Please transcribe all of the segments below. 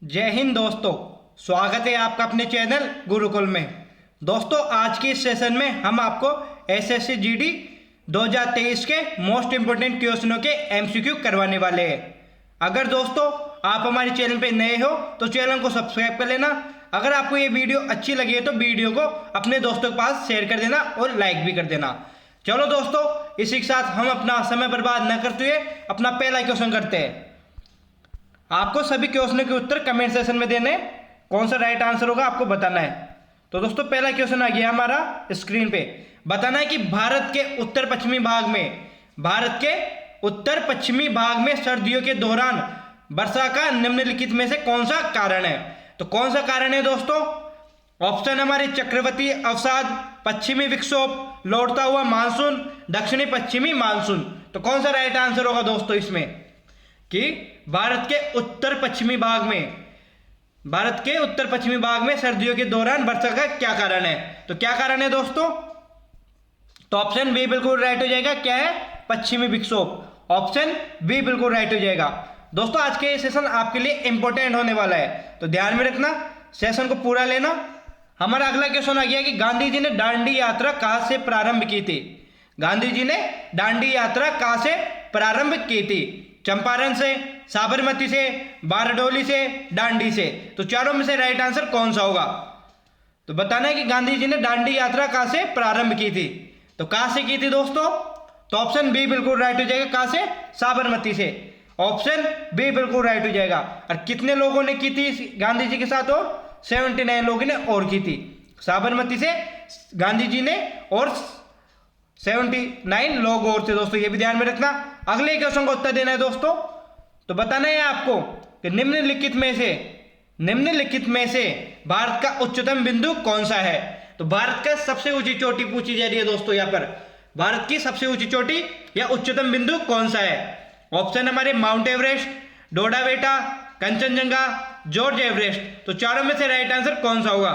जय हिंद दोस्तों। स्वागत है आपका अपने चैनल गुरुकुल में। दोस्तों आज के इस सेशन में हम आपको एसएससी जीडी 2023 के मोस्ट इंपोर्टेंट क्वेश्चनों के एमसीक्यू करवाने वाले हैं। अगर दोस्तों आप हमारे चैनल पे नए हो तो चैनल को सब्सक्राइब कर लेना। अगर आपको ये वीडियो अच्छी लगी है तो वीडियो को अपने दोस्तों के पास शेयर कर देना और लाइक भी कर देना। चलो दोस्तों इसी के साथ हम अपना समय बर्बाद न करते हुए अपना पहला क्वेश्चन करते हैं। आपको सभी क्वेश्चनों के उत्तर कमेंट सेक्शन में देने, कौन सा राइट आंसर होगा आपको बताना है। तो दोस्तों पहला क्वेश्चन आ गया हमारा स्क्रीन पे। बताना है कि भारत के उत्तर पश्चिमी भाग में सर्दियों के दौरान वर्षा का निम्नलिखित में से कौन सा कारण है। तो कौन सा कारण है दोस्तों? ऑप्शन हमारे चक्रवाती अवसाद, पश्चिमी विक्षोभ, लौटता हुआ मानसून, दक्षिणी पश्चिमी मानसून। तो कौन सा राइट आंसर होगा दोस्तों इसमें कि भारत के उत्तर पश्चिमी भाग में सर्दियों के दौरान वर्षा का क्या कारण है। तो क्या कारण है दोस्तों? तो ऑप्शन बी बिल्कुल राइट हो जाएगा। क्या है? पश्चिमी विक्षोभ। ऑप्शन बी बिल्कुल राइट हो जाएगा। दोस्तों आज के सेशन आपके लिए इंपॉर्टेंट होने वाला है तो ध्यान में रखना, सेशन को पूरा लेना। हमारा अगला क्वेश्चन आ गया कि गांधी जी ने दांडी यात्रा कहां से प्रारंभ की थी। गांधी जी ने दांडी यात्रा कहां से प्रारंभ की थी? चंपारण से, साबरमती से, बारडोली से, दांडी से। तो चारों में से राइट आंसर कौन सा होगा? तो बताना है कि गांधी जी ने दांडी यात्रा कहां से प्रारंभ की थी। तो कहां से की थी दोस्तों? तो ऑप्शन बी बिल्कुल राइट हो जाएगा। कहां से? साबरमती से। ऑप्शन बी बिल्कुल राइट हो जाएगा। और कितने लोगों ने की थी गांधी जी के साथ? और 79 लोगों ने और की थी। साबरमती से गांधी जी ने और 79 लोग और थे दोस्तों, ये भी ध्यान में रखना। अगले क्वेश्चन का उत्तर देना है दोस्तों। तो बताना है आपको कि निम्नलिखित में से भारत का उच्चतम बिंदु कौन सा है। तो भारत का सबसे ऊंची चोटी पूछी जा रही है दोस्तों यहाँ पर। भारत की सबसे ऊंची चोटी या उच्चतम बिंदु कौन सा है? ऑप्शन हमारे माउंट एवरेस्ट, डोडा बेटा, कंचनजंगा, जॉर्ज एवरेस्ट। तो चारों में से राइट आंसर कौन सा होगा?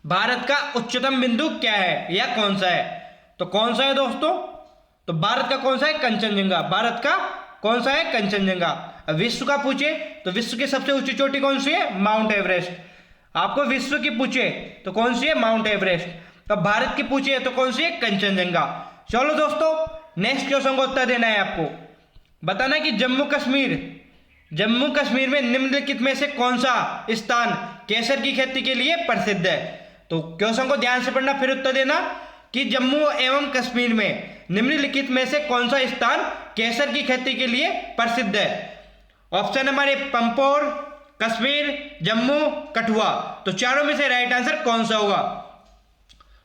भारत का उच्चतम बिंदु क्या है या कौन सा है? तो कौन सा है दोस्तों? तो भारत का कौन सा है? कंचनजंगा। भारत का कौन सा है? कंचनजंगा। विश्व का पूछे तो विश्व की सबसे ऊंची चोटी कौन सी है? Mount Everest. आपको विश्व की पूछे तो कौन सी है? Mount Everest. तो भारत की पूछे तो कौन सी है? कंचनजंगा। चलो दोस्तों नेक्स्ट क्वेश्चन का उत्तर देना है आपको। बताना है कि जम्मू कश्मीर में निम्नलिखित में से कौन सा स्थान केसर की खेती के लिए प्रसिद्ध है। तो क्वेश्चन को ध्यान से पढ़ना फिर उत्तर देना कि जम्मू एवं कश्मीर में निम्नलिखित में से कौन सा स्थान केसर की खेती के लिए प्रसिद्ध है। ऑप्शन हमारे पंपोर, कश्मीर, जम्मू, कठुआ। तो चारों में से राइट आंसर कौन सा होगा?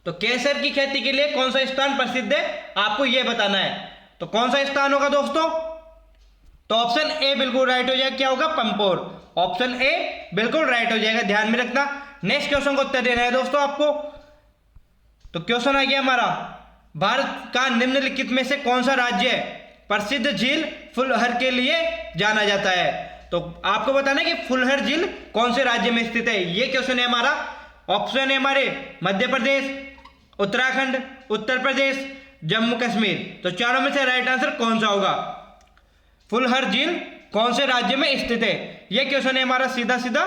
तो केसर की खेती के लिए कौन सा स्थान प्रसिद्ध है आपको यह बताना है। तो कौन सा स्थान होगा दोस्तों? तो ऑप्शन ए बिल्कुल राइट हो जाएगा। क्या होगा? पंपोर। ऑप्शन ए बिल्कुल राइट हो जाएगा, ध्यान में रखना। नेक्स्ट क्वेश्चन को उत्तर देना है दोस्तों आपको। तो क्वेश्चन आ गया हमारा, भारत का निम्नलिखित में से कौन सा राज्य प्रसिद्ध झील फुलहर के लिए जाना जाता है। तो आपको बताना है कि फुलहर झील कौन से राज्य में स्थित है, ये क्वेश्चन है हमारा। ऑप्शन है हमारे मध्य प्रदेश, उत्तराखंड, उत्तर प्रदेश, जम्मू कश्मीर। तो चारों में से राइट आंसर कौन सा होगा? फुलहर झील कौन से राज्य में स्थित है, यह क्वेश्चन है हमारा सीधा सीधा।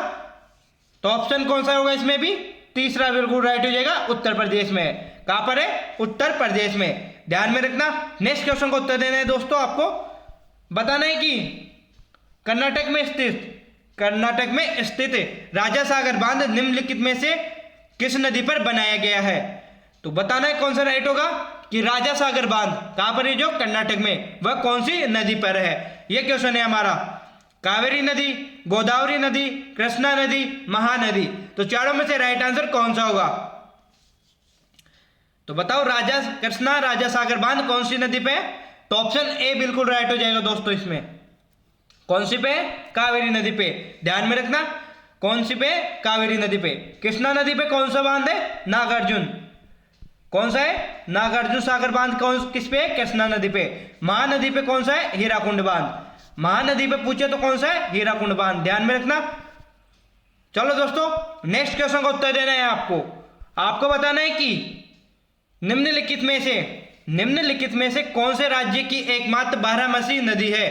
तो ऑप्शन कौन सा होगा इसमें भी? तीसरा बिल्कुल राइट हो जाएगा, उत्तर प्रदेश में। कहां पर है? उत्तर प्रदेश में, ध्यान में रखना। नेक्स्ट क्वेश्चन को उत्तर देना है दोस्तों आपको। बताना है कि कर्नाटक में स्थित राजा सागर बांध निम्नलिखित में से किस नदी पर बनाया गया है। तो बताना है कौन सा राइट होगा कि राजा सागर बांध कहां पर है जो कर्नाटक में, वह कौन सी नदी पर है। यह क्वेश्चन है हमारा। कावेरी नदी, गोदावरी नदी, कृष्णा नदी, महानदी। तो चारों में से राइट आंसर कौन सा होगा? तो बताओ कृष्णा राजा सागर बांध कौन सी नदी पे? तो ऑप्शन ए बिल्कुल राइट हो जाएगा दोस्तों इसमें। कौन सी पे? कावेरी नदी पे, ध्यान में रखना। कौन सी पे? कावेरी नदी पे। कृष्णा नदी पे कौन सा बांध है? नागार्जुन। कौन सा है? नागार्जुन सागर बांध किस पे? कृष्णा नदी पे। महानदी पे कौन सा है? हीराकुंड बांध। महानदी पे पूछे तो कौन सा है? हीराकुंड बांध, ध्यान में रखना। चलो दोस्तों नेक्स्ट क्वेश्चन का उत्तर देना है आपको बताना है कि निम्नलिखित में से कौन से राज्य की एकमात्र बारहमासी नदी है।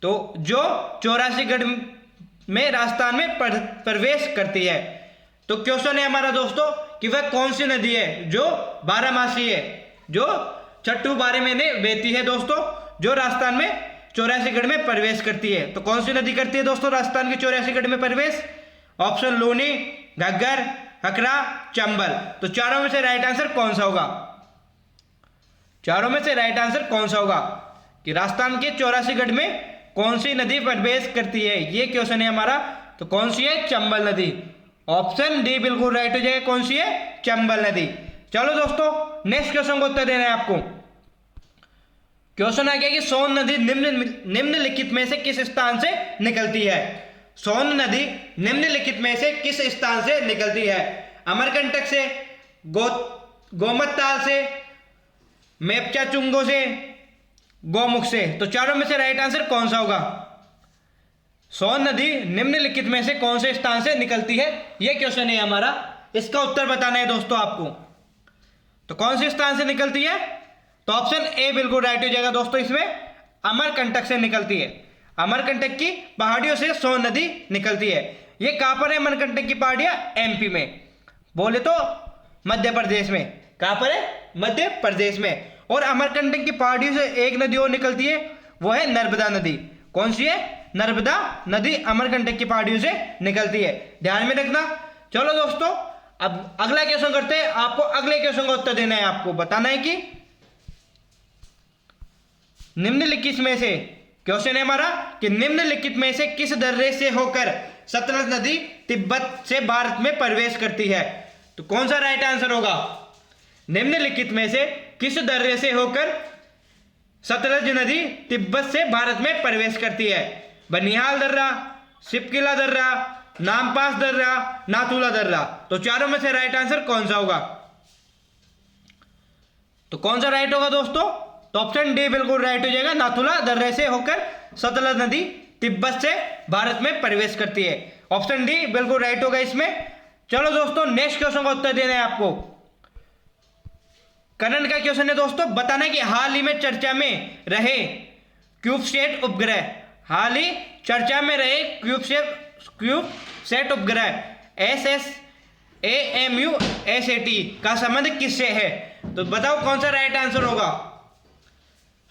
तो जो 84 में राजस्थान में प्रवेश करती है। तो क्वेश्चन है हमारा दोस्तों कि वह कौन सी नदी है जो बारहमासी है, जो छठू बारह महीने बहती है दोस्तों, जो राजस्थान में 84 में प्रवेश करती है। तो कौन सी नदी करती है दोस्तों राजस्थान के 84 में प्रवेश? ऑप्शन लूनी, घग्गर, हकरा, चंबल। तो चारों में से राइट आंसर कौन सा होगा? चारों में से राइट आंसर कौन सा होगा कि राजस्थान के 84 में कौन सी नदी प्रवेश करती है, ये क्वेश्चन है हमारा। तो कौन सी है? चंबल नदी। ऑप्शन डी बिल्कुल राइट हो जाएगा। कौन सी है? चंबल नदी। चलो दोस्तों नेक्स्ट क्वेश्चन को उत्तर देना है आपको। क्वेश्चन आ गया कि सोन नदी निम्नलिखित में से किस स्थान से निकलती है? सोन नदी निम्नलिखित में से किस स्थान से निकलती है? अमरकंटक से, गोमत ताल से, मेपचा चुंगो से, गोमुख से। तो चारों में से राइट आंसर कौन सा होगा? सोन नदी निम्नलिखित में से कौन से स्थान से निकलती है, यह क्वेश्चन है हमारा। इसका उत्तर बताना है दोस्तों आपको। तो कौन से स्थान से निकलती है? तो ऑप्शन ए बिल्कुल राइट हो जाएगा दोस्तों। इसमें अमरकंटक से निकलती है। अमरकंटक की पहाड़ियों से सोन नदी निकलती है। ये कहां पर है अमरकंटक की पहाड़ियां? एमपी में, बोले तो मध्य प्रदेश में। कहां पर है? मध्य प्रदेश में। और अमरकंटक की पहाड़ियों से एक नदी और निकलती है, वो है नर्मदा नदी। कौन सी है? नर्मदा नदी अमरकंटक की पहाड़ियों से निकलती है, ध्यान में रखना। चलो दोस्तों अब अगला क्वेश्चन करते हैं। आपको अगले क्वेश्चन का उत्तर देना है। आपको बताना है कि निम्नलिखित में से, क्वेश्चन है हमारा कि निम्नलिखित में से किस दर्रे से होकर सतलज नदी तिब्बत से भारत में प्रवेश करती है? तो कौन सा राइट आंसर होगा? निम्नलिखित में से किस दर्रे से होकर सतलज नदी तिब्बत से भारत में प्रवेश करती है? बनिहाल दर्रा, शिपकिला दर्रा, नामपास दर्रा, नाथुला दर्रा। तो चारों में से राइट आंसर कौन सा होगा? तो कौन सा राइट होगा दोस्तों? तो ऑप्शन डी बिल्कुल राइट हो जाएगा। नाथुला दर्रे से होकर सतलज नदी तिब्बत से भारत में प्रवेश करती है। ऑप्शन डी बिल्कुल राइट होगा इसमें। चलो दोस्तों नेक्स्ट क्वेश्चन का उत्तर देना है आपको। करंट का क्वेश्चन है दोस्तों, बताना है कि हाल ही में चर्चा में रहे क्यूबसैट उपग्रह, हाल ही चर्चा में रहे क्यूबसैट उपग्रह SSAMU-SAT का संबंध किससे है? तो बताओ कौन सा राइट आंसर होगा?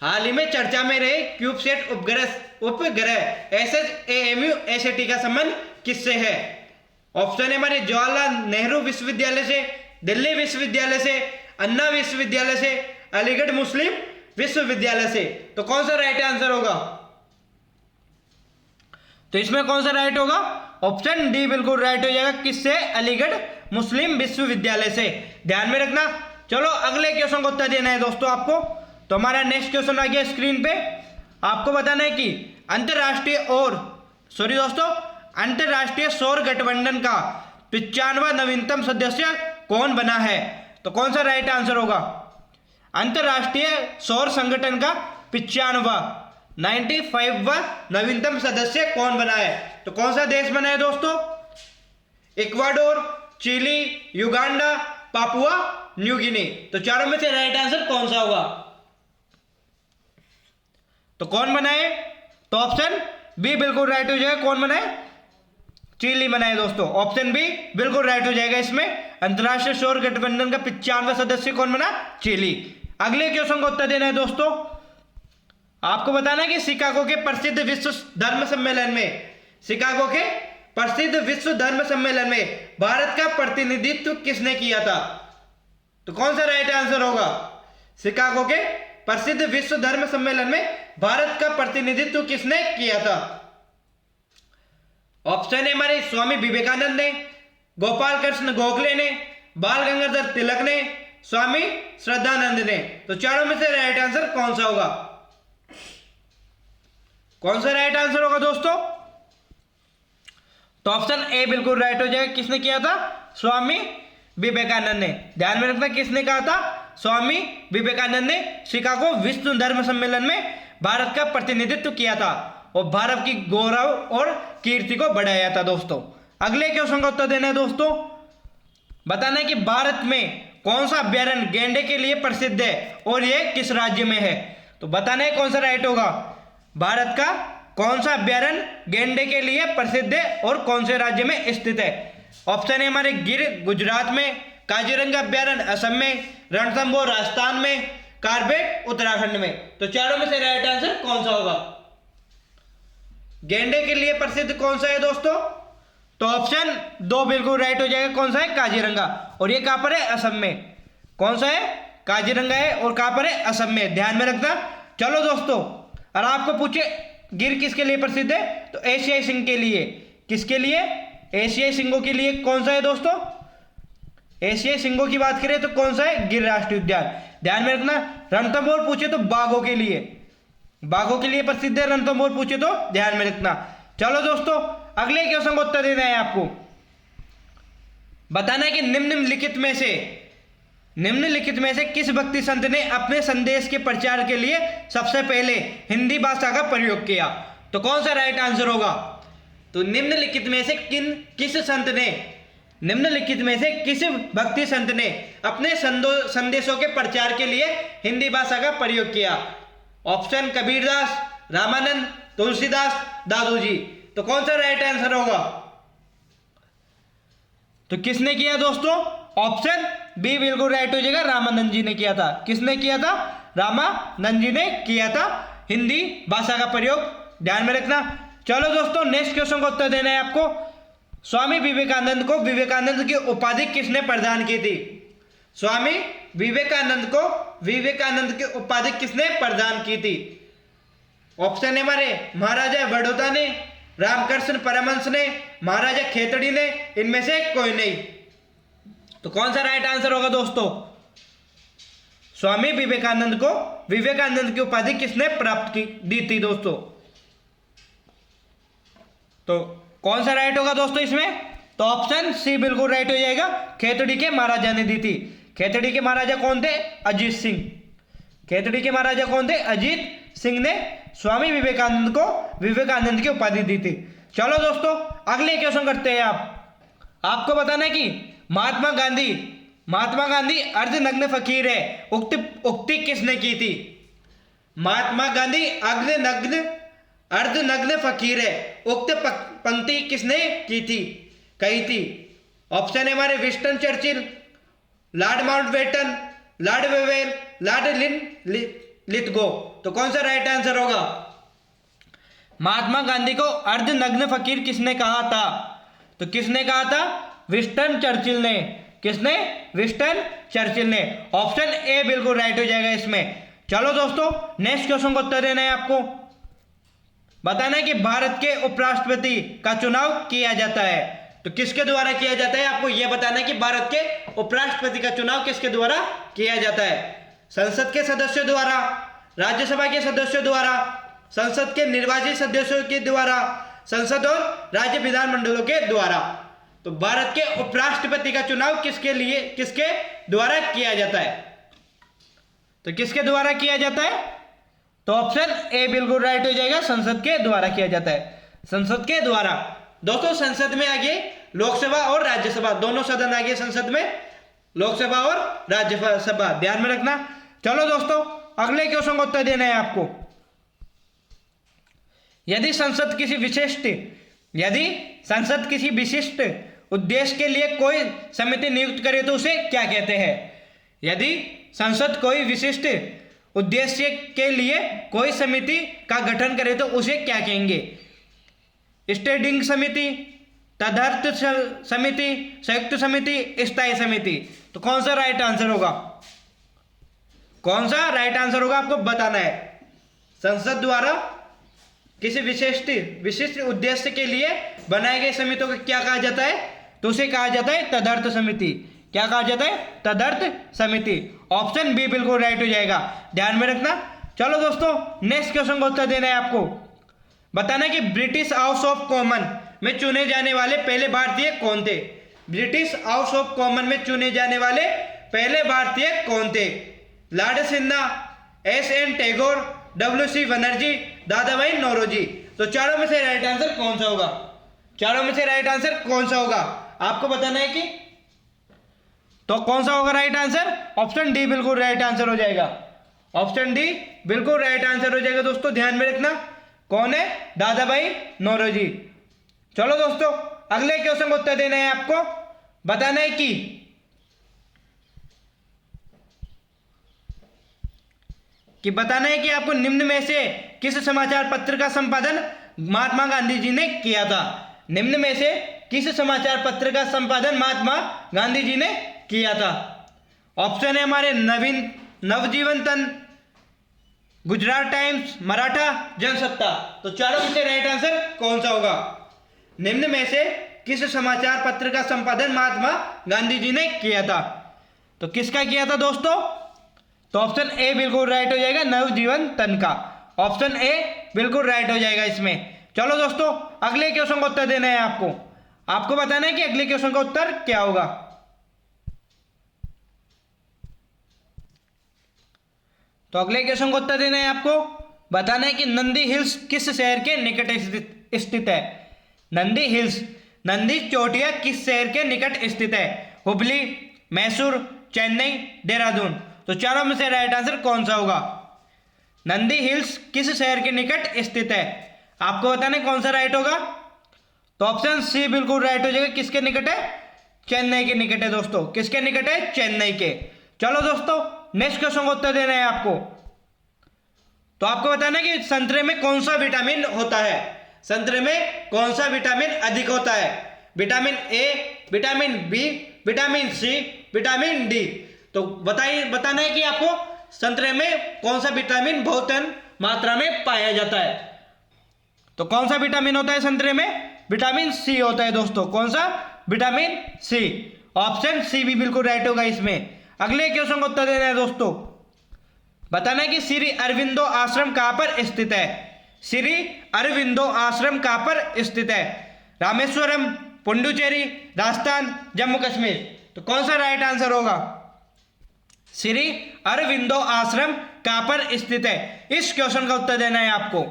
हाल ही में चर्चा में रहे क्यूबसैट उपग्रह SSAMU-SAT का संबंध किससे है? ऑप्शन है हमारे जवाहरलाल नेहरू विश्वविद्यालय से, दिल्ली विश्वविद्यालय से, अन्ना विश्वविद्यालय से, अलीगढ़ मुस्लिम विश्वविद्यालय से। तो कौन सा राइट आंसर होगा? तो इसमें कौन सा राइट होगा? ऑप्शन डी बिल्कुल राइट हो जाएगा। किससे? अलीगढ़ मुस्लिम विश्वविद्यालय से, ध्यान में रखना। चलो अगले क्वेश्चन को उत्तर देना है दोस्तों आपको। तो हमारा नेक्स्ट क्वेश्चन आ गया स्क्रीन पे। आपको बताना है कि अंतरराष्ट्रीय सौर गठबंधन का 95वां नवीनतम सदस्य कौन बना है? तो कौन सा राइट आंसर होगा? अंतरराष्ट्रीय सौर संगठन का 95वां नवीनतम सदस्य कौन बना है? तो कौन सा देश बना है दोस्तों? Ecuador, Chile, Uganda, Papua New Guinea. तो चारों में से राइट आंसर कौन सा होगा? तो कौन बनाए? तो ऑप्शन बी बिल्कुल राइट हो जाएगा। कौन बनाए? चिली बनाए दोस्तों। ऑप्शन बी बिल्कुल राइट हो जाएगा इसमें। अंतरराष्ट्रीय सौर गठबंधन का 95वां सदस्य कौन बना? चिली। अगले क्वेश्चन का उत्तर देना है दोस्तों। आपको बताना है कि शिकागो के प्रसिद्ध विश्व धर्म सम्मेलन में भारत का प्रतिनिधित्व किसने किया था? तो कौन सा राइट आंसर होगा? शिकागो के प्रसिद्ध विश्व धर्म सम्मेलन में भारत का प्रतिनिधित्व किसने किया था? ऑप्शन है हमारे स्वामी विवेकानंद ने, गोपाल कृष्ण गोखले ने, बाल गंगाधर तिलक ने, स्वामी श्रद्धानंद ने। तो चारों में से राइट आंसर कौन सा होगा? कौन सा राइट आंसर होगा दोस्तों? तो ऑप्शन ए बिल्कुल राइट हो जाएगा। किसने किया था? स्वामी विवेकानंद ने। ध्यान में रखना किसने कहा था? स्वामी विवेकानंद ने शिकागो विश्व धर्म सम्मेलन में भारत का प्रतिनिधित्व किया था और भारत की गौरव और कीर्ति को बढ़ाया था दोस्तों। अगले क्वेश्चन का उत्तर देना है दोस्तों। बताना है कि भारत में कौन सा अभ्यारण्य गैंडे के लिए प्रसिद्ध है और यह किस राज्य में है? तो बताना है कौन सा राइट होगा। भारत का कौन सा अभ्यारण्य गैंडे के लिए प्रसिद्ध है और कौन से राज्य में स्थित है? ऑप्शन है हमारे गिर गुजरात में, काजीरंगा अभ्यारण्य असम में, रणथंभौर राजस्थान में, कार्बेट उत्तराखंड में। तो चारों में से राइट आंसर कौन सा होगा? गैंडे के लिए प्रसिद्ध कौन सा है दोस्तों? तो ऑप्शन 2 बिल्कुल राइट हो जाएगा। कौन सा है? काजीरंगा। और ये कहां पर है? असम में। कौन सा है? काजीरंगा है और कहां पर है? असम में। ध्यान में रखना। चलो दोस्तों, और आपको पूछे गिर किसके लिए प्रसिद्ध है? तो एशियाई सिंह के लिए। किसके लिए? एशियाई सिंहों के लिए। कौन सा है दोस्तों? एशियाई सिंहों की बात करें तो कौन सा है? गिर राष्ट्रीय उद्यान। ध्यान में रखना। रणथंभौर पूछे तो बाघों के लिए, बाघों के लिए प्रसिद्ध है रणथंभौर पूछे तो। ध्यान में रखना। चलो दोस्तों, अगले क्वेश्चन का उत्तर देना है आपको। बताना है कि निम्नलिखित में से किस भक्ति संत ने अपने संदेश के प्रचार के लिए सबसे पहले हिंदी भाषा का प्रयोग किया? तो कौन सा राइट आंसर होगा? तो निम्नलिखित में से किस भक्ति संत ने अपने संदेशों के प्रचार के लिए हिंदी भाषा का प्रयोग किया? ऑप्शन कबीरदास, रामानंद, तुलसीदास, दादूजी। तो कौन सा राइट आंसर होगा? तो किसने किया दोस्तों? ऑप्शन बी बिल्कुल राइट हो जाएगा। रामानंद जी ने किया था। किसने किया था? रामानंद जी ने किया था हिंदी भाषा का प्रयोग। ध्यान में रखना। चलो दोस्तों, नेक्स्ट क्वेश्चन का उत्तर देना है आपको। स्वामी विवेकानंद को विवेकानंद की उपाधि किसने प्रदान की थी? स्वामी विवेकानंद को विवेकानंद की उपाधि किसने प्रदान की थी? ऑप्शन है हमारे महाराजा बड़ौदा ने, रामकृष्ण परमहंस ने, महाराजा खेतड़ी ने, इनमें से कोई नहीं। तो कौन सा राइट आंसर होगा दोस्तों? स्वामी विवेकानंद को विवेकानंद की उपाधि किसने प्राप्त दी थी दोस्तों? तो कौन सा राइट होगा दोस्तों इसमें? तो ऑप्शन सी बिल्कुल राइट हो जाएगा। खेतड़ी के महाराजा ने दी थी। खेतड़ी के महाराजा कौन थे? अजीत सिंह। खेतड़ी के महाराजा कौन थे? अजीत सिंह ने स्वामी विवेकानंद को विवेकानंद की उपाधि दी थी। चलो दोस्तों, अगले क्वेश्चन करते हैं। आपको बताना है कि महात्मा गांधी अर्धनग्न फकीर है, उक्ति किसने की थी? महात्मा गांधी अर्धनग्न फकीर है, उक्त पंक्ति किसने कही थी? ऑप्शन है हमारे Winston Churchill, Lord Mountbatten, Lord Wavell, Lord Lithgow. तो कौन सा राइट आंसर होगा? महात्मा गांधी को अर्धनग्न फकीर किसने कहा था? तो किसने कहा था? विंस्टन चर्चिल ने। किसने? विंस्टन चर्चिल ने। ऑप्शन ए बिल्कुल राइट हो जाएगा इसमें। चलो दोस्तों, नेक्स्ट क्वेश्चन का उत्तर देना है आपको। बताना है कि भारत के उपराष्ट्रपति का चुनाव किया जाता है। तो किसके द्वारा किया जाता है? आपको यह बताना है कि भारत के उपराष्ट्रपति का चुनाव किसके द्वारा किया जाता है? संसद के सदस्यों द्वारा, राज्यसभा के सदस्यों द्वारा, संसद के निर्वाचित सदस्यों के द्वारा, संसद और राज्य विधानमंडलों के द्वारा। तो भारत के उपराष्ट्रपति का चुनाव किसके द्वारा किया जाता है? तो किसके द्वारा किया जाता है? तो ऑप्शन ए बिल्कुल राइट हो जाएगा। संसद के द्वारा किया जाता है। संसद के द्वारा। दोस्तों, संसद में आगे लोकसभा और राज्यसभा दोनों सदन आगे संसद में, लोकसभा और राज्यसभा। ध्यान में रखना। चलो दोस्तों, अगले क्वेश्चन का उत्तर देना है आपको। यदि संसद किसी विशिष्ट उद्देश्य के लिए कोई समिति नियुक्त करे तो उसे क्या कहते हैं? यदि संसद कोई विशिष्ट उद्देश्य के लिए कोई समिति का गठन करे तो उसे क्या कहेंगे? स्टैंडिंग समिति, तदर्थ समिति, संयुक्त समिति, स्थायी समिति। तो कौन सा राइट आंसर होगा? कौन सा राइट आंसर होगा आपको बताना है। संसद द्वारा किसी विशिष्ट उद्देश्य के लिए बनाए गए समितियों को क्या कहा जाता है? तो उसे कहा जाता है तदर्थ समिति। क्या कहा जाता है? तदर्थ समिति। ऑप्शन बी बिल्कुल राइट हो जाएगा। ध्यान में रखना। चलो दोस्तों, नेक्स्ट क्वेश्चन का उत्तर देना है आपको। बताना कि ब्रिटिश हाउस ऑफ कॉमन में चुने जाने वाले पहले भारतीय कौन थे? ब्रिटिश हाउस ऑफ कॉमन में चुने जाने वाले पहले भारतीय कौन थे? Lord Sinha, S N. Tagore, W C. Banerjee, Dadabhai Naoroji. तो चारों में से राइट आंसर कौन सा होगा? चारों में से राइट आंसर कौन सा होगा आपको बताना है कि तो कौन सा होगा राइट आंसर? ऑप्शन डी बिल्कुल राइट आंसर हो जाएगा। ऑप्शन डी बिल्कुल राइट आंसर हो जाएगा दोस्तों। ध्यान में रखना। कौन है? दादा भाई नौरोजी। चलो दोस्तों, अगले क्वेश्चन का उत्तर देना है आपको। बताना है कि बताना है कि आपको निम्न में से किस समाचार पत्र का संपादन महात्मा गांधी जी ने किया था। निम्न में से किस समाचार पत्र का संपादन महात्मा गांधी जी ने किया था? ऑप्शन है हमारे नवजीवन तन, गुजरात टाइम्स, मराठा, जनसत्ता। तो चारों में से राइट आंसर कौन सा होगा? निम्न में से किस समाचार पत्र का संपादन महात्मा गांधी जी ने किया था? तो किसका किया था दोस्तों? तो ऑप्शन ए बिल्कुल राइट हो जाएगा, नवजीवन तन का। ऑप्शन ए बिल्कुल राइट हो जाएगा इसमें। चलो दोस्तों, अगले क्वेश्चन का उत्तर देना है आपको। आपको बताना है कि अगले क्वेश्चन का उत्तर क्या होगा। तो अगले क्वेश्चन का उत्तर देना है आपको। बताना है कि नंदी हिल्स किस शहर के निकट स्थित है? नंदी हिल्स, नंदी चोटियां किस शहर के निकट स्थित है? हुबली, मैसूर, चेन्नई, देहरादून। तो चारों में से राइट आंसर कौन सा होगा? नंदी हिल्स किस शहर के निकट स्थित है? आपको बताना है कौन सा राइट होगा। तो ऑप्शन सी बिल्कुल राइट हो जाएगा। किसके निकट है? चेन्नई के निकट है दोस्तों। किसके निकट है? चेन्नई के। चलो दोस्तों, नेक्स्ट क्वेश्चन का उत्तर देना है आपको। तो आपको बताना है कि संतरे में कौन सा विटामिन होता है? संतरे में कौन सा विटामिन अधिक होता है? Vitamin A, vitamin B, vitamin C, vitamin D. तो बताना है कि आपको संतरे में कौन सा विटामिन बहुत मात्रा में पाया जाता है। तो कौन सा विटामिन होता है संतरे में? विटामिन सी होता है दोस्तों। कौन सा? Vitamin C. ऑप्शन सी भी बिल्कुल राइट होगा इसमें। अगले क्वेश्चन का उत्तर देना है दोस्तों। बताना है कि श्री अरविंदो आश्रम कहां पर स्थित है? श्री अरविंदो आश्रम कहां पर स्थित है? रामेश्वरम, पुडुचेरी, राजस्थान, जम्मू कश्मीर। तो कौन सा राइट आंसर होगा? श्री अरविंदो आश्रम कहां पर स्थित है? इस क्वेश्चन का उत्तर देना है आपको।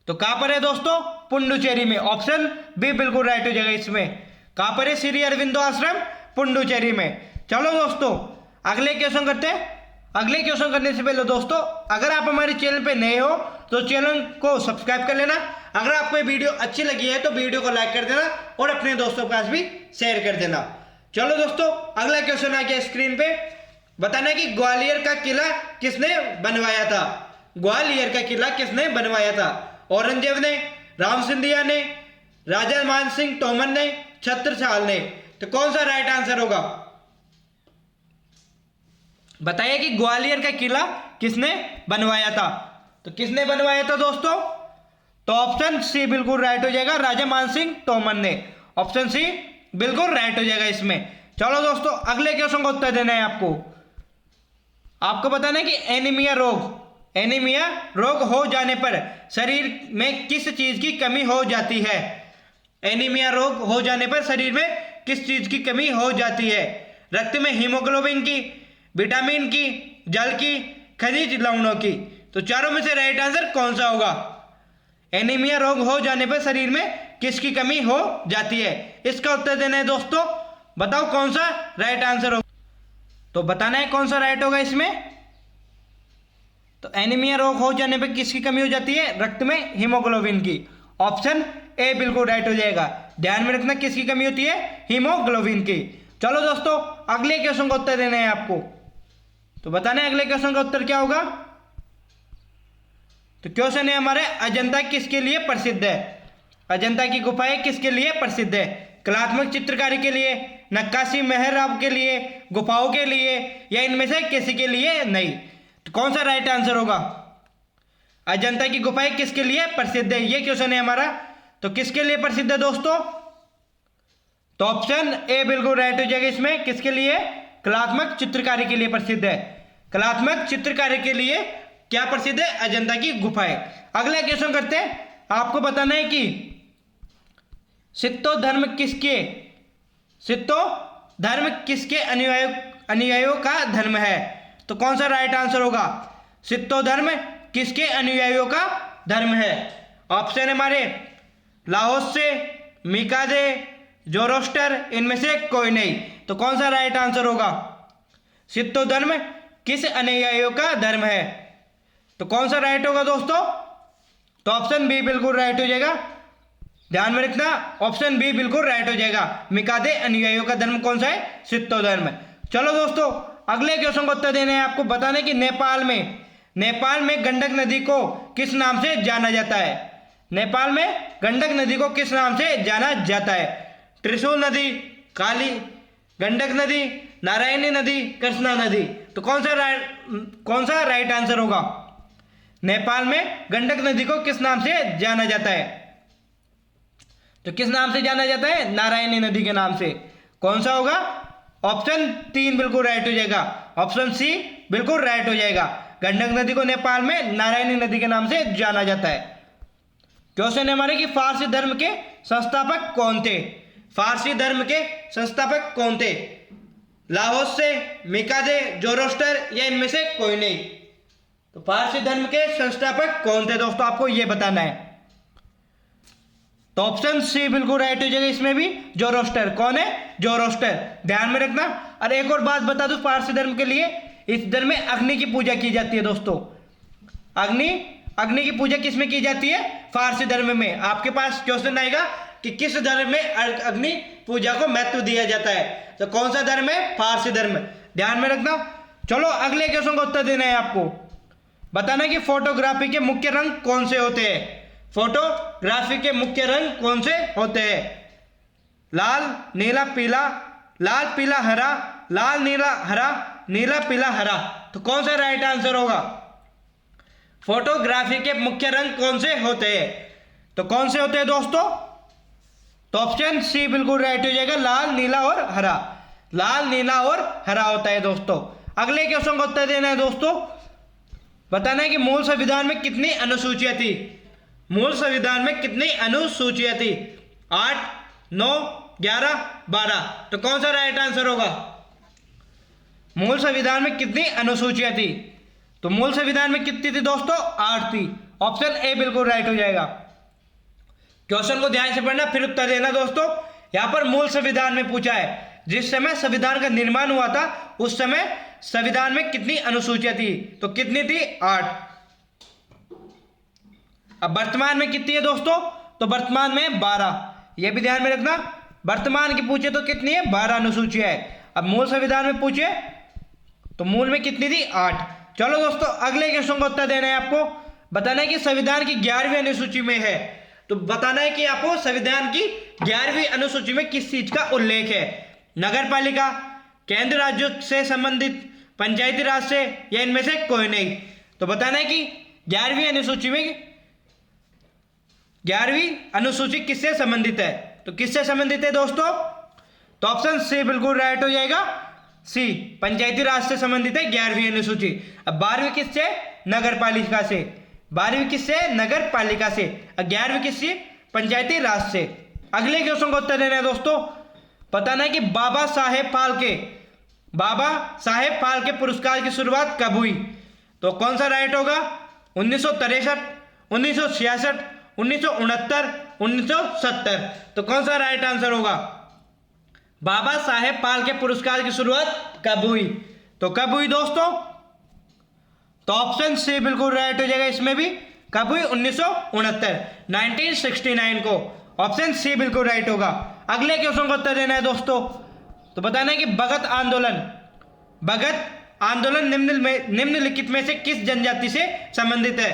तो कहां पर है दोस्तों? पुडुचेरी में। ऑप्शन बी बिल्कुल राइट हो जाएगा इसमें। कहां पर है श्री अरविंदो आश्रम? पुडुचेरी में। चलो दोस्तों, अगले क्वेश्चन करते हैं। अगले क्वेश्चन करने से पहले दोस्तों, अगर आप हमारे चैनल पे नए हो तो चैनल को सब्सक्राइब कर लेना। अगर आपको ये वीडियो अच्छी लगी है तो वीडियो को लाइक कर देना और अपने दोस्तों के पास भी शेयर कर देना। चलो दोस्तों, अगला क्वेश्चन आ गया स्क्रीन पे। बताना है कि ग्वालियर का किला किसने बनवाया था? ग्वालियर का किला किसने बनवाया था? औरंगजेब ने, राम सिंधिया ने, राजा मान सिंह तोमर ने, छत्रसाल ने। तो कौन सा राइट आंसर होगा? बताइए कि ग्वालियर का किला किसने बनवाया था? तो किसने बनवाया था दोस्तों? तो ऑप्शन सी बिल्कुल राइट हो जाएगा, राजा मान सिंह तोमर ने। ऑप्शन सी बिल्कुल राइट हो जाएगा इसमें। चलो दोस्तों, अगले क्वेश्चन का उत्तर देना है आपको। आपको बताना है कि एनीमिया रोग हो जाने पर शरीर में किस चीज की कमी हो जाती है? एनीमिया रोग हो जाने पर शरीर में किस चीज की कमी हो जाती है? रक्त में हीमोग्लोबिन की, विटामिन की, जल की, खनिज लवणों की। तो चारों में से राइट आंसर कौन सा होगा? एनीमिया रोग हो जाने पर शरीर में किसकी कमी हो जाती है? इसका उत्तर देना है दोस्तों। बताओ कौन सा राइट आंसर होगा। तो बताना है कौन सा राइट होगा इसमें। तो एनीमिया रोग हो जाने पर किसकी कमी हो जाती है? रक्त में हीमोग्लोबिन की। ऑप्शन ए बिल्कुल राइट हो जाएगा। ध्यान में रखना, किसकी कमी होती है? हीमोग्लोबिन की। चलो दोस्तों, अगले क्वेश्चन का उत्तर देना है आपको। तो बताना है अगले क्वेश्चन का उत्तर क्या होगा। तो क्वेश्चन है हमारे, अजंता किसके लिए प्रसिद्ध है? अजंता की गुफाएं किसके लिए प्रसिद्ध है? कलात्मक चित्रकारी के लिए, नक्काशी मेहराब के लिए, गुफाओं के लिए, या इनमें से किसी के लिए नहीं? तो कौन सा राइट आंसर होगा? अजंता की गुफाएं किसके लिए प्रसिद्ध है, ये क्वेश्चन है हमारा। तो किसके लिए प्रसिद्ध है दोस्तों? तो ऑप्शन ए बिल्कुल राइट हो जाएगा इसमें। किसके लिए? कलात्मक चित्रकारी के लिए प्रसिद्ध है। कलात्मक चित्रकारी के लिए क्या प्रसिद्ध है? अजंता की गुफाएं। अगला क्वेश्चन करते हैं। आपको बताना है कि सित्तो धर्म किसके अनुयायियों का धर्म है? तो कौन सा राइट आंसर होगा? सित्तो धर्म किसके अनुयायियों का धर्म है? ऑप्शन हमारे लाओत्से, मिकाजे, जोरोस्टर, इनमें से कोई नहीं। तो कौन सा राइट आंसर होगा? सित्तो धर्म किस अनुयायियों का धर्म है? तो कौन सा राइट होगा दोस्तों? तो ऑप्शन बी बिल्कुल राइट हो जाएगा। ध्यान में रखना, ऑप्शन बी बिल्कुल राइट हो जाएगा। मिकादे अनुयायियों का धर्म कौन सा है? सित्तो धर्म। चलो दोस्तों, अगले क्वेश्चन को उत्तर देना है आपको। बताने कि नेपाल में गंडक नदी को किस नाम से जाना जाता है? नेपाल में गंडक नदी को किस नाम से जाना जाता है? त्रिशूल नदी, काली गंडक नदी, नारायणी नदी, कृष्णा नदी। तो कौन सा राइट आंसर होगा? नेपाल में गंडक नदी को किस नाम से जाना जाता है? तो किस नाम से जाना जाता है? नारायणी नदी के नाम से। कौन सा होगा? ऑप्शन 3 बिल्कुल राइट हो जाएगा। ऑप्शन सी बिल्कुल राइट हो जाएगा। गंडक नदी को नेपाल में नारायणी नदी के नाम से जाना जाता है। क्वेश्चन है हमारे कि फारसी धर्म के संस्थापक कौन थे? फारसी धर्म के संस्थापक कौन थे? लाओस से, मिकादे, जोरोस्टर या इनमें से कोई नहीं। तो फारसी धर्म के संस्थापक कौन थे दोस्तों, आपको यह बताना है। तो ऑप्शन सी बिल्कुल राइट हो जाएगा। इसमें भी जोरोस्टर। कौन है? जोरोस्टर। ध्यान में रखना। और एक और बात बता दूं फारसी धर्म के लिए, इस धर्म में अग्नि की पूजा की जाती है दोस्तों। अग्नि की पूजा किस में की जाती है? फारसी धर्म में। आपके पास क्वेश्चन आएगा कि किस धर्म में अग्नि पूजा को महत्व दिया जाता है? तो कौन सा धर्म है? फारसी धर्म। ध्यान में रखना। चलो अगले क्वेश्चन का उत्तर देना है आपको। बताना कि फोटोग्राफी के मुख्य रंग कौन से होते हैं? फोटोग्राफी के मुख्य रंग कौन से होते हैं? लाल, नीला, पीला, लाल, पीला, हरा, लाल, नीला, हरा, नीला, पीला, हरा। तो कौन सा राइट आंसर होगा? फोटोग्राफी के मुख्य रंग कौन से होते हैं? तो कौन से होते हैं दोस्तों? तो ऑप्शन सी बिल्कुल राइट हो जाएगा। लाल, नीला और हरा। लाल, नीला और हरा होता है दोस्तों। अगले क्वेश्चन का उत्तर देना है दोस्तों। बताना है कि मूल संविधान में कितनी अनुसूचियां थी? मूल संविधान में कितनी अनुसूचियां थी? 8, 9, 11, 12। तो कौन सा राइट आंसर होगा? मूल संविधान में कितनी अनुसूचियां थी? तो मूल संविधान में कितनी थी दोस्तों? 8 थी। ऑप्शन ए बिल्कुल राइट हो जाएगा। क्वेश्चन को ध्यान से पढ़ना, फिर उत्तर देना दोस्तों। यहां पर मूल संविधान में पूछा है जिस समय संविधान का निर्माण हुआ था उस समय संविधान में कितनी अनुसूचियां थी? तो कितनी थी? 8। अब वर्तमान में कितनी है दोस्तों? तो वर्तमान में 12। यह भी ध्यान में रखना। वर्तमान की पूछे तो कितनी है? 12 अनुसूचियां है। अब मूल संविधान में पूछे तो मूल में कितनी थी? 8। चलो दोस्तों, अगले क्वेश्चन का उत्तर देना है आपको। बताना है कि संविधान की 11वीं अनुसूची में है। तो बताना है कि आपको संविधान की 11वीं अनुसूची में किस चीज का उल्लेख है? नगर पालिका, केंद्र राज्यों से संबंधित, पंचायती राज से या इनमें से कोई नहीं। तो बताना है कि 11वीं अनुसूची किससे संबंधित है? तो किससे संबंधित है दोस्तों? तो ऑप्शन सी बिल्कुल राइट हो जाएगा। सी, पंचायती राज से संबंधित है 11वीं अनुसूची। अब 12वीं किससे? नगर पालिका से। 12वीं किससे? नगर पालिका से। और 11वीं किससे? पंचायती राज से। अगले क्वेश्चन का उत्तर देना है दोस्तों। बताना है कि बाबा साहेब फाल्के पुरस्कार की शुरुआत कब हुई? तो कौन सा राइट होगा? 1963, 1966, 1969, 1970। तो कौन सा राइट आंसर होगा? बाबा साहेब फाल्के पुरस्कार की शुरुआत कब हुई? तो कब हुई दोस्तों? तो ऑप्शन सी बिल्कुल राइट हो जाएगा। इसमें भी कब हुई? 1969 को। ऑप्शन सी बिल्कुल राइट होगा। अगले क्वेश्चन का उत्तर देना है दोस्तों। तो बताना है कि भगत आंदोलन निम्नलिखित में से किस जनजाति से संबंधित है?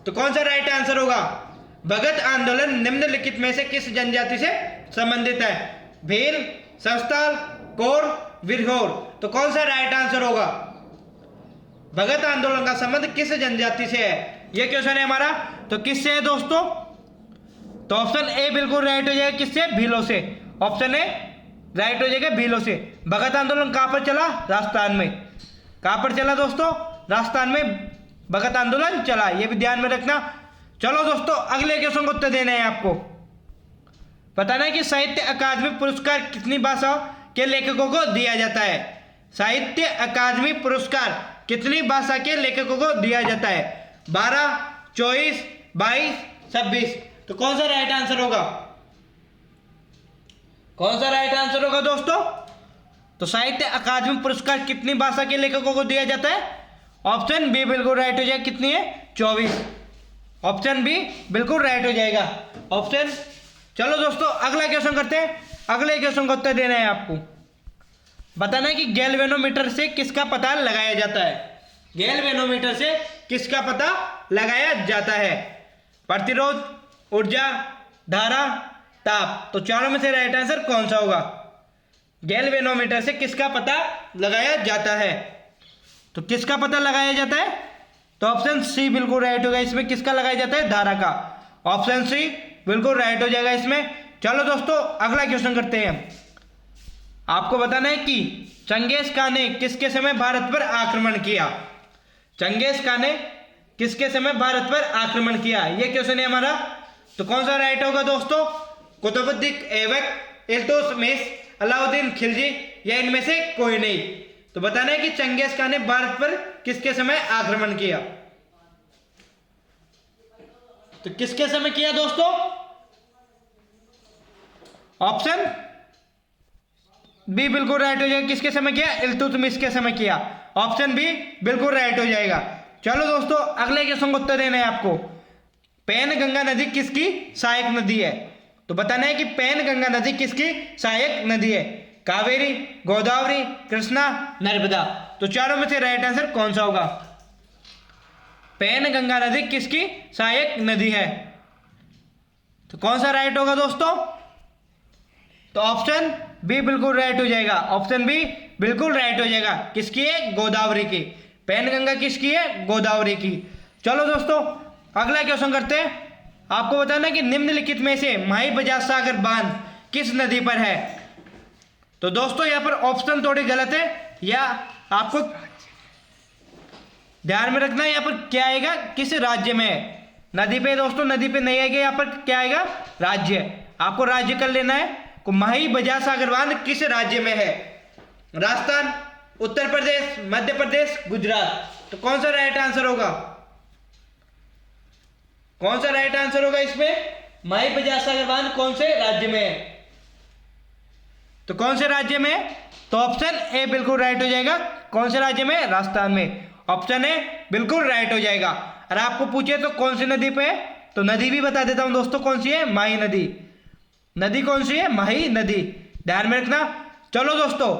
तो कौन सा राइट आंसर होगा? भगत आंदोलन निम्नलिखित में से किस जनजाति से संबंधित है? भील, संस्थाल, कौर, विरहोर। तो कौन सा राइट आंसर होगा? भगत आंदोलन का संबंध किस जनजाति से है? यह क्वेश्चन है हमारा। तो किससे है दोस्तों? तो ऑप्शन ए बिल्कुल राइट हो जाएगा। किससे? भीलों से। ऑप्शन ए राइट हो जाएगा, भीलों से। भगत आंदोलन कहां पर चला? राजस्थान में। कहां पर चला दोस्तों? राजस्थान में भगत आंदोलन चला। यह भी ध्यान में रखना। चलो दोस्तों, अगले क्वेश्चन को उत्तर देना है आपको। बताना है कि साहित्य अकादमी पुरस्कार कितनी भाषाओं के लेखकों को दिया जाता है? साहित्य अकादमी पुरस्कार कितनी भाषा के लेखकों को दिया जाता है? 12, 24, 22, 26। तो कौन सा राइट आंसर होगा? कौन सा राइट आंसर होगा दोस्तों? तो साहित्य अकादमी पुरस्कार कितनी भाषा के लेखकों को दिया जाता है? ऑप्शन बी बिल्कुल राइट हो जाएगा। कितनी है? 24। ऑप्शन बी बिल्कुल राइट हो जाएगा। ऑप्शन, चलो दोस्तों अगला क्वेश्चन करते हैं। अगले क्वेश्चन का उत्तर देना है आपको। बताना है कि गैल्वेनोमीटर से किसका पता लगाया जाता है। गैल्वेनोमीटर से किसका पता लगाया जाता है? प्रतिरोध, ऊर्जा, धारा, ताप। तो चारों में से राइट आंसर कौन सा होगा? गैल्वेनोमीटर से किसका पता लगाया जाता है? तो किसका पता लगाया जाता है? तो ऑप्शन सी बिल्कुल राइट होगा। इसमें किसका लगाया जाता है? धारा का। ऑप्शन सी बिल्कुल राइट हो जाएगा इसमें। चलो दोस्तों अगला क्वेश्चन करते हैं। आपको बताना है कि चंगेज खान ने किसके समय भारत पर आक्रमण किया। चंगेज खान ने किसके समय भारत पर आक्रमण किया, यह क्वेश्चन है हमारा। तो कौन सा राइट होगा दोस्तों? कुतुबुद्दीन ऐबक, इल्तुतमिश, अलाउद्दीन खिलजी या इनमें से कोई नहीं। तो बताना है कि चंगेज खान ने भारत पर किसके समय आक्रमण किया। तो किसके समय किया दोस्तों? ऑप्शन बी बिल्कुल राइट हो जाएगा। किसके समय किया? इल्तुतमिश के समय किया। ऑप्शन बी बिल्कुल राइट हो जाएगा। चलो दोस्तों अगले क्वेश्चन को उत्तर देना है आपको। पैनगंगा नदी किसकी सहायक नदी है? तो बताना है कि पैनगंगा नदी किसकी सहायक नदी है। कावेरी, गोदावरी, कृष्णा, नर्मदा। तो चारों में से राइट आंसर कौन सा होगा? पैनगंगा नदी किसकी सहायक नदी है? तो कौन सा राइट होगा दोस्तों? तो ऑप्शन बी बिल्कुल राइट हो जाएगा। ऑप्शन बी बिल्कुल राइट हो जाएगा। किसकी है? गोदावरी की। पैनगंगा किसकी है? गोदावरी की। चलो दोस्तों अगला क्वेश्चन करते हैं। आपको बताना है कि निम्नलिखित में से माही बजाज सागर बांध किस नदी पर है। तो दोस्तों यहां पर ऑप्शन थोड़े गलत है, या आपको ध्यान में रखना है यहां पर क्या आएगा, किस राज्य में है। नदी पे दोस्तों, नदी पे नहीं आएगा, यहां पर क्या आएगा? राज्य। आपको राज्य कर लेना है। माही बजाज सागर बांध किस राज्य में है? राजस्थान, उत्तर प्रदेश, मध्य प्रदेश, गुजरात। तो कौन सा राइट आंसर होगा? कौन सा राइट आंसर होगा इसमें? माही बजाज सागर बांध कौन से राज्य में है? तो कौन से राज्य में है? तो ऑप्शन ए बिल्कुल राइट हो जाएगा। कौन से राज्य में? राजस्थान में। ऑप्शन ए बिल्कुल राइट हो जाएगा। और आपको पूछे तो कौन सी नदी पे है, तो नदी भी बता देता हूं दोस्तों कौन सी है। माही नदी। नदी कौन सी है? माही नदी। ध्यान में रखना। चलो दोस्तों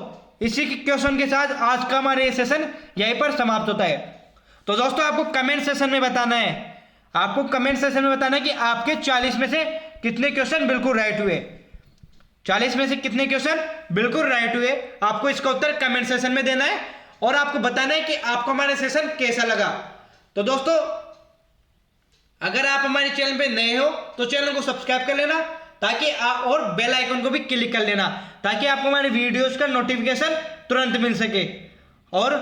इसी क्वेश्चन के साथ आज का हमारा ये सेशन यहीं पर समाप्त होता है। तो दोस्तों आपको कमेंट सेशन में बताना है, आपको कमेंट सेशन में बताना है कि आपके 40 में से कितने क्वेश्चन बिल्कुल राइट हुए। 40 में से कितने क्वेश्चन बिल्कुल राइट हुए, आपको इसका उत्तर कमेंट सेशन में देना है। और आपको बताना है कि आपको हमारा सेशन कैसा लगा। तो दोस्तों अगर आप हमारे चैनल पे नए हो तो चैनल को सब्सक्राइब कर लेना, ताकि आप और बेल आइकन को भी क्लिक कर लेना, ताकि आपको हमारे वीडियोस का नोटिफिकेशन तुरंत मिल सके। और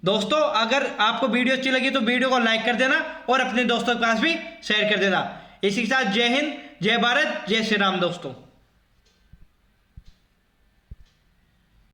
दोस्तों अगर आपको वीडियो अच्छी लगी तो वीडियो को लाइक कर देना और अपने दोस्तों के पास भी शेयर कर देना। इसी के साथ जय हिंद, जय भारत, जय श्री राम दोस्तों।